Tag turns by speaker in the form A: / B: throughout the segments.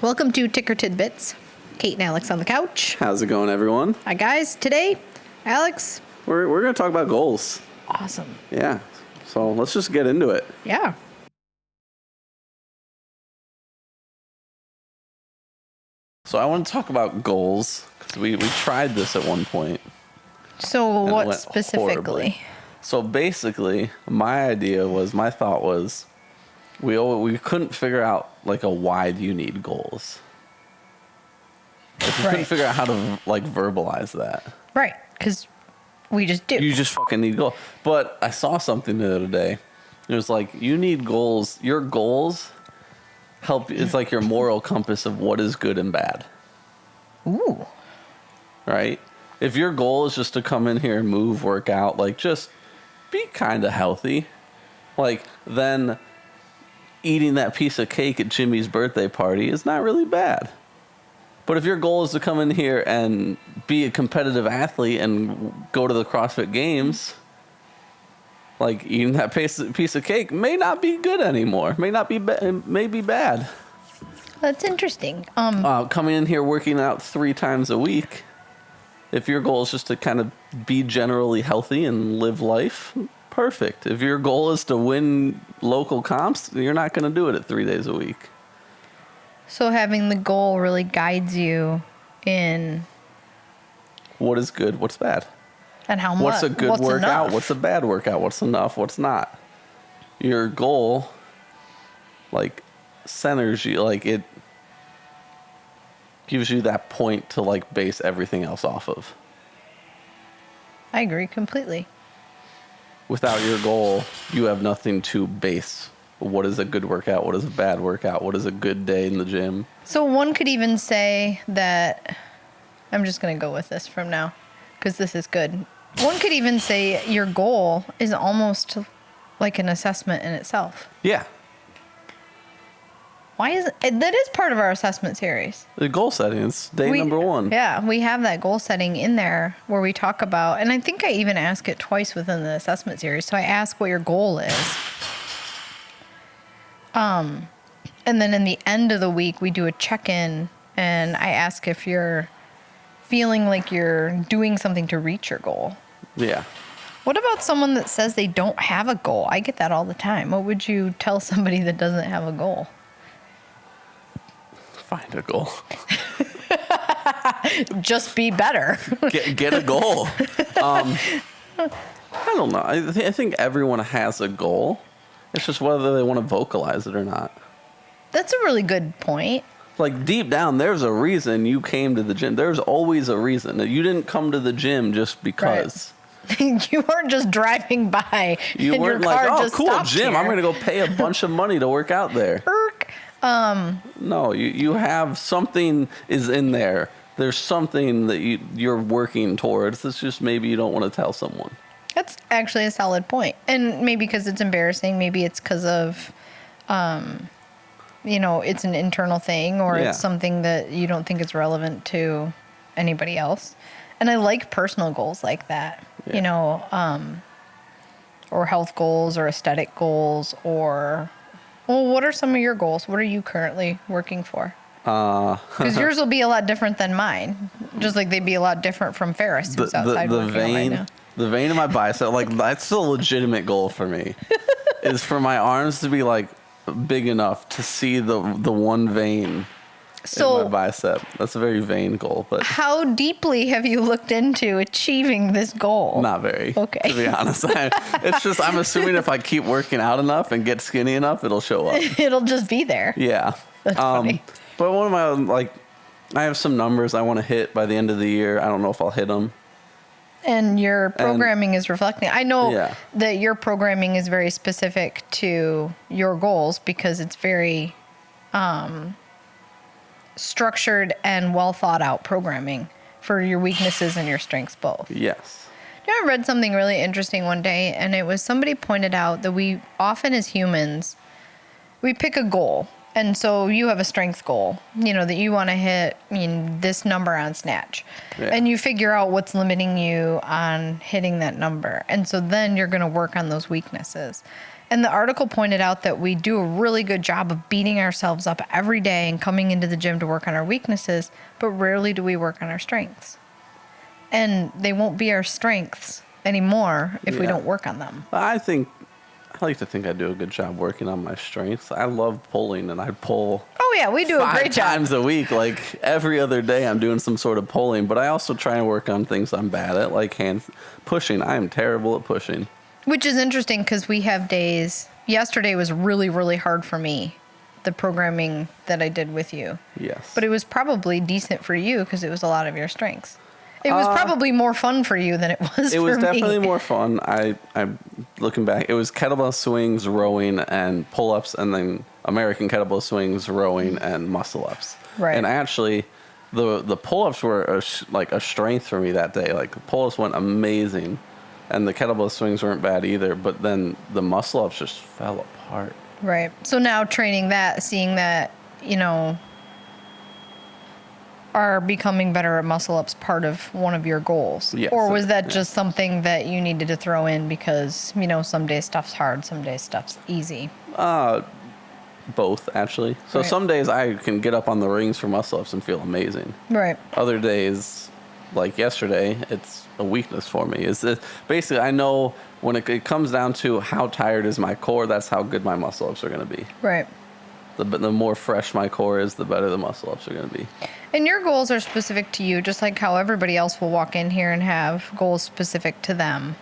A: Welcome to Ticker Tidbits. Kate and Alex on the couch.
B: How's it going, everyone?
A: Hi, guys. Today, Alex.
B: We're going to talk about goals.
A: Awesome.
B: Yeah. So let's just get into it.
A: Yeah.
B: So I want to talk about goals because we tried this at one point.
A: So what specifically?
B: Horribly. So basically, my thought was, we couldn't figure out like a why do you need goals. Like, we couldn't figure out how to like verbalize that.
A: Right, because we just do.
B: You just fucking need goals. But I saw something the other day. It was like, you need goals. Your goals help. It's like your moral compass of what is good and bad.
A: Ooh.
B: Right? If your goal is just to come in here and move, work out, like just be kind of healthy, like then eating that piece of cake at Jimmy's birthday party is not really bad. But if your goal is to come in here and be a competitive athlete and go to the Crossfit Games, like eating that piece of cake may not be good anymore. May be bad.
A: That's interesting.
B: Coming in here working out 3 times a week, if your goal is just to kind of be generally healthy and live life, perfect. If your goal is to win local comps, you're not going to do it at 3 days a week.
A: So having the goal really guides you in
B: what is good, what's bad.
A: And how much.
B: What's a good workout,
A: enough?
B: what's a bad workout, what's enough, what's not. Your goal, like, centers you, like, it gives you that point to, like, base everything else off of.
A: I agree completely.
B: Without your goal, you have nothing to base. What is a good workout? What is a bad workout? What is a good day in the gym?
A: So one could even say that, I'm just going to go with this from now because this is good. One could even say your goal is almost like an assessment in itself.
B: Yeah.
A: Why is it? That is part of our assessment series.
B: The goal setting is number 1.
A: Yeah, we have that goal setting in there where we talk about, and I think I even ask it twice within the assessment series. So I ask what your goal is. And then in the end of the week, we do a check-in, and I ask if you're feeling like you're doing something to reach your goal.
B: Yeah.
A: What about someone that says they don't have a goal? I get that all the time. What would you tell somebody that doesn't have a goal?
B: Find a goal.
A: Just be better.
B: Get a goal. I don't know. I think everyone has a goal. It's just whether they want to vocalize it or not.
A: That's a really good point.
B: Like deep down, there's a reason you came to the gym. There's always a reason. You didn't come to the gym just because.
A: Right. You weren't just driving by.
B: You
A: and
B: weren't
A: your car
B: like, oh,
A: just
B: cool gym.
A: Here.
B: I'm going to go pay a bunch of money to work out there. No, you have something is in there. There's something that you're working towards. It's just maybe you don't want to tell someone. That's
A: actually a solid point. And maybe because it's embarrassing. Maybe it's because of, it's an internal thing or it's something that you don't think is relevant to anybody else. And I like personal goals like that, or health goals or aesthetic goals or... Well, what are some of your goals? What are you currently working for? Because yours will be a lot different than mine. Just like they'd be a lot different from Ferris, who's outside working right now.
B: The vein in my bicep, like that's a legitimate goal for me, is for my arms to be like big enough to see the one vein in my bicep. That's a very vain goal. But
A: how deeply have you looked into achieving this goal?
B: Not very.
A: Okay.
B: To be honest, it's just I'm assuming if I keep working out enough and get skinny enough, it'll show up.
A: It'll just be there.
B: Yeah.
A: That's funny.
B: But one of my I have some numbers I want to hit by the end of the year. I don't know if I'll hit them.
A: And your programming is reflecting. I know that your programming is very specific to your goals because it's very structured and well thought out programming for your weaknesses and your strengths both.
B: Yes.
A: I read something really interesting one day, and it was somebody pointed out that we often as humans, we pick a goal. And so you have a strength goal, that you want to hit this number on snatch. Yeah. And you figure out what's limiting you on hitting that number. And so then you're going to work on those weaknesses. And the article pointed out that we do a really good job of beating ourselves up every day and coming into the gym to work on our weaknesses, but rarely do we work on our strengths. And they won't be our strengths anymore if we don't work on them.
B: I like to think I do a good job working on my strengths. I love pulling, and I pull.
A: Oh yeah, we do a great job.
B: 5 times a week, like every other day I'm doing some sort of pulling, but I also try and work on things I'm bad at, like hands pushing. I am terrible at pushing.
A: Which is interesting because we have days. Yesterday was really, really hard for me, the programming that I did with you.
B: Yes.
A: But it was probably decent for you because it was a lot of your strengths. It was probably more fun for you than it was for me.
B: It was definitely more fun. I'm looking back. It was kettlebell swings, rowing, and pull-ups, and then American kettlebell swings, rowing, and muscle-ups.
A: Right.
B: And actually, the pull-ups were a strength for me that day. Like, the pull-ups went amazing, and the kettlebell swings weren't bad either, but then the muscle-ups just fell apart.
A: Right. So now training that, seeing that, are becoming better at muscle-ups part of one of your goals?
B: Yes.
A: Or was that just something that you needed to throw in because, some days stuff's hard, some days stuff's easy?
B: Both, actually. So
A: Right.
B: some days I can get up on the rings for muscle-ups and feel amazing.
A: Right.
B: Other days, like yesterday, it's a weakness for me. Basically, I know when it comes down to how tired is my core, that's how good my muscle-ups are going to be.
A: Right.
B: The more fresh my core is, the better the muscle-ups are going to be.
A: And your goals are specific to you, just like how everybody else will walk in here and have goals specific to them.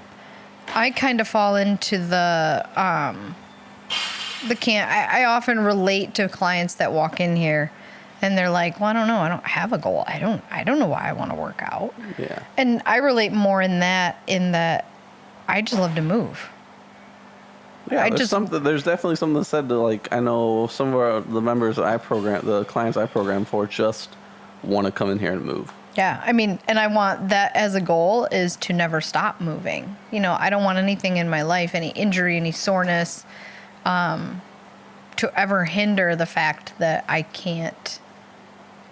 A: I kind of fall into the I often relate to clients that walk in here and they're like, well, I don't know. I don't have a goal. I don't know why I want to work out.
B: Yeah.
A: And I relate more in that I just love to move.
B: Yeah, there's definitely something said to, like, I know some of the members that I program, the clients I program for, just want to come in here and move.
A: Yeah, I mean, and I want that as a goal is to never stop moving. I don't want anything in my life, any injury, any soreness, to ever hinder the fact that I can't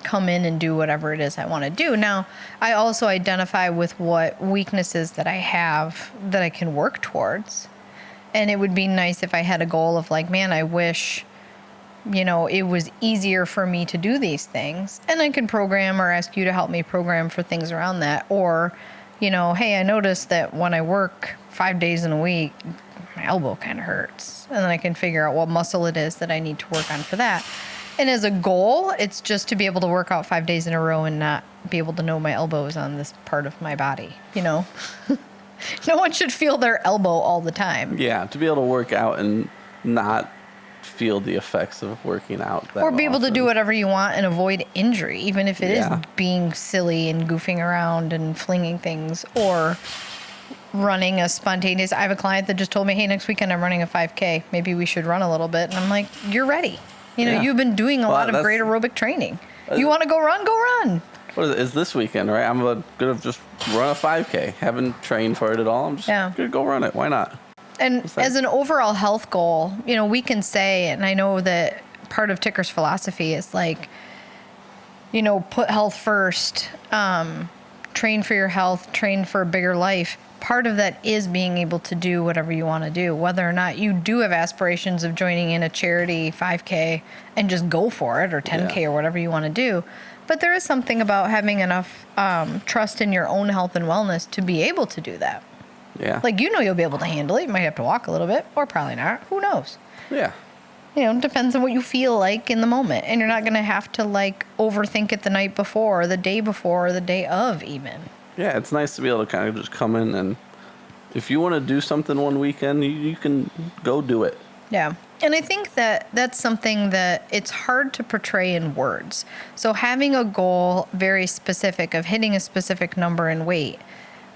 A: come in and do whatever it is I want to do. Now, I also identify with what weaknesses that I have that I can work towards. And it would be nice if I had a goal of like, man, I wish, it was easier for me to do these things. And I can program or ask you to help me program for things around that. Or, hey, I noticed that when I work 5 days in a week, my elbow kind of hurts. And then I can figure out what muscle it is that I need to work on for that. And as a goal, it's just to be able to work out 5 days in a row and not be able to know my elbow is on this part of my body, No one should feel their elbow all the time.
B: Yeah, to be able to work out and not feel the effects of working out that
A: Or be able to
B: often.
A: do whatever you want and avoid injury, even if it is
B: Yeah.
A: being silly and goofing around and flinging things or running a spontaneous. I have a client that just told me, hey, next weekend I'm running a 5K. Maybe we should run a little bit. And I'm like, you're ready.
B: Yeah.
A: You've been doing a lot of
B: that's-
A: great aerobic training. You want to go run? Go run.
B: What is it? It's this weekend, right? I'm going to just run a 5K. Haven't trained for it at all. I'm just going to go run it. Why not?
A: And as an overall health goal, we can say, and I know that part of Ticker's philosophy is like, put health first, train for your health, train for a bigger life. Part of that is being able to do whatever you want to do, whether or not you do have aspirations of joining in a charity 5K and just go for it, or 10K or whatever you want to do. But there is something about having enough trust in your own health and wellness to be able to do that.
B: Yeah.
A: Like, you'll be able to handle it. You might have to walk a little bit, or probably not. Who knows?
B: Yeah.
A: It depends on what you feel like in the moment. And you're not going to have to, overthink it the night before, or the day before, or the day of even.
B: Yeah, it's nice to be able to kind of just come in, and if you want to do something one weekend, you can go do it.
A: Yeah. And I think that that's something that it's hard to portray in words. So having a goal very specific of hitting a specific number in weight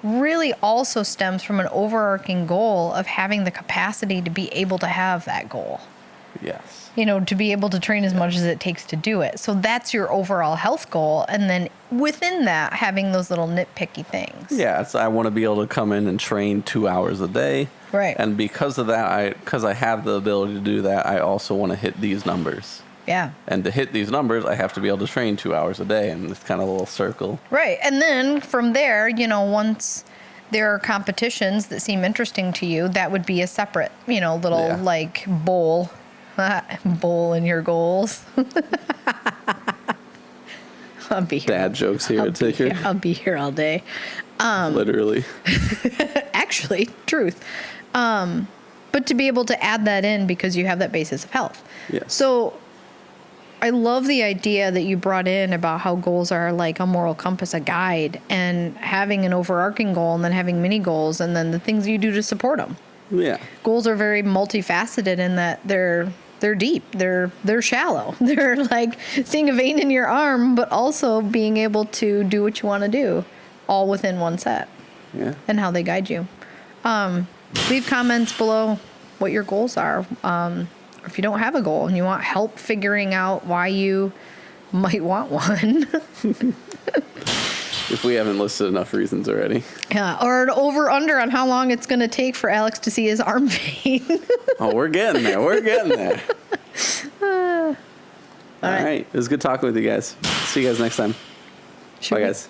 A: really also stems from an overarching goal of having the capacity to be able to have that goal.
B: Yes.
A: To be able to train as much as it takes to do it. So that's your overall health goal. And then within that, having those little nitpicky things.
B: Yeah, I want to be able to come in and train 2 hours a day.
A: Right.
B: And because of that, because I have the ability to do that, I also want to hit these numbers.
A: Yeah.
B: And to hit these numbers, I have to be able to train 2 hours a day, and it's kind of a little circle.
A: Right. And then from there, once there are competitions that seem interesting to you, that would be a separate, little like bowl in your goals. I'll be here.
B: Dad jokes here at Ticker.
A: I'll be here all day.
B: Literally.
A: Actually, truth. But to be able to add that in because you have that basis of health.
B: Yes.
A: So I love the idea that you brought in about how goals are like a moral compass, a guide, and having an overarching goal and then having mini goals and then the things you do to support them.
B: Yeah.
A: Goals are very multifaceted in that they're deep, they're shallow. They're like seeing a vein in your arm, but also being able to do what you want to do all within one set.
B: Yeah.
A: And how they guide you. Leave comments below what your goals are. If you don't have a goal and you want help figuring out why you might want one.
B: If we haven't listed enough reasons already.
A: Yeah, or an over-under on how long it's going to take for Alex to see his arm vein.
B: Oh, we're getting there. We're getting there.
A: All right.
B: It was good talking with you guys. See you guys next time. Bye, guys.